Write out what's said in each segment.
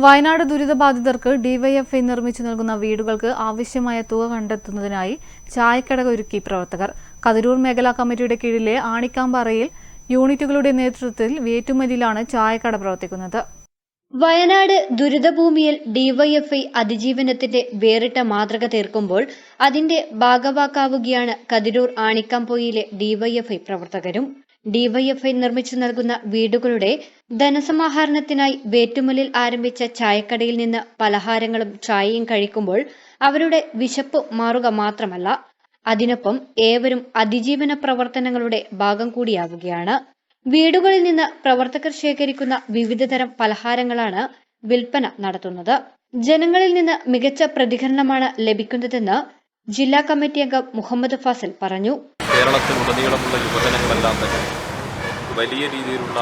Wayanad ദുരിതബാധിതർക്ക് DYFI നിർമ്മിച്ചു നൽകുന്ന വീടുകൾക്ക് ആവശ്യമായ തുക കണ്ടെത്തുന്നതിനായി ചായക്കട ഒരുക്കി പ്രവർത്തകർ. കതിരൂർ മേഖലാ കമ്മിറ്റിയുടെ കീഴിലെ ആണിക്കാമ്പാറയിൽ യൂണിറ്റുകളുടെ നേതൃത്വത്തിൽ വേറ്റുമലിലാണ് ചായക്കട പ്രവർത്തിക്കുന്നത്. വയനാട് ദുരിതഭൂമിയിൽ ഡിവൈഎഫ്ഐ അതിജീവനത്തിന്റെ വേറിട്ട മാതൃക തീർക്കുമ്പോൾ അതിന്റെ ഭാഗവാക്കാവുകയാണ് കതിരൂർ ആണിക്കാംപൊയിലെ ഡിവൈഎഫ്ഐ പ്രവർത്തകരും. ഡിവൈഎഫ്ഐ നിർമ്മിച്ചു നൽകുന്ന വീടുകളുടെ ധനസമാഹരണത്തിനായി വേറ്റുമലിൽ ആരംഭിച്ച ചായക്കടയിൽ നിന്ന് പലഹാരങ്ങളും ചായയും കഴിക്കുമ്പോൾ അവരുടെ വിശപ്പ് മാറുക മാത്രമല്ല, അതിനൊപ്പം ഏവരും അതിജീവന പ്രവർത്തനങ്ങളുടെ ഭാഗം കൂടിയാവുകയാണ്. വീടുകളിൽ നിന്ന് പ്രവർത്തകർ ശേഖരിക്കുന്ന വിവിധതരം പലഹാരങ്ങളാണ് വിൽപ്പന നടത്തുന്നത്. ജനങ്ങളിൽ നിന്ന് മികച്ച പ്രതികരണമാണ് ലഭിക്കുന്നതെന്ന് ജില്ലാ കമ്മിറ്റി അംഗം മുഹമ്മദ് ഫാസിൽ പറഞ്ഞു. കേരളത്തിലുടനീളമുള്ള യുവജനങ്ങളെല്ലാം തന്നെ വലിയ രീതിയിലുള്ള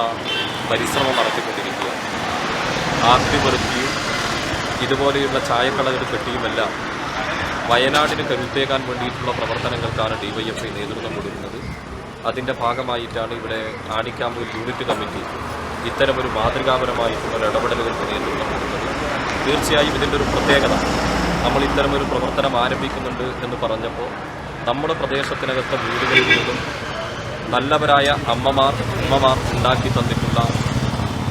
പരിശ്രമം നടത്തിക്കൊണ്ടിരിക്കുകയാണ്. ആക്രിവൃത്തിയും ഇതുപോലെയുള്ള ചായക്കടകൾ കെട്ടിയുമെല്ലാം വയനാടിന് കരുത്തേകാൻ വേണ്ടിയിട്ടുള്ള പ്രവർത്തനങ്ങൾക്കാണ് ഡിവൈഎഫ്ഐ നേതൃത്വം കൊടുക്കുന്നത്. അതിൻ്റെ ഭാഗമായിട്ടാണ് ഇവിടെ ആണിക്കാമ്പൂർ യൂണിറ്റ് കമ്മിറ്റി ഇത്തരമൊരു മാതൃകാപരമായിട്ടുള്ള ഇടപെടലുകൾക്ക് നേതൃത്വം കൊടുക്കുന്നത്. തീർച്ചയായും ഇതിൻ്റെ ഒരു പ്രത്യേകത, നമ്മൾ ഇത്തരമൊരു പ്രവർത്തനം ആരംഭിക്കുന്നുണ്ട് എന്ന് പറഞ്ഞപ്പോൾ നമ്മുടെ പ്രദേശത്തിനകത്തെ വീടുകളിൽ നിന്നും നല്ലവരായ ഉമ്മമാർ ഉണ്ടാക്കി തന്നിട്ടുള്ള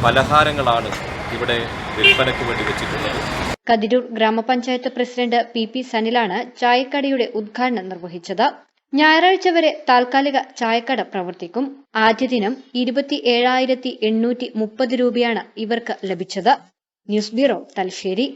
പലഹാരങ്ങളാണ് ഇവിടെ വിൽപ്പനയ്ക്ക് വേണ്ടി വെച്ചിട്ടുള്ളത്. കതിരൂർ ഗ്രാമപഞ്ചായത്ത് പ്രസിഡന്റ് പി സനിലാണ് ചായക്കടയുടെ ഉദ്ഘാടനം നിർവഹിച്ചത്. ഞായറാഴ്ച വരെ താൽക്കാലിക ചായക്കട പ്രവർത്തിക്കും. ആദ്യ ദിനം 27,830 രൂപയാണ് ഇവർക്ക് ലഭിച്ചത്. News bureau, Thalassery.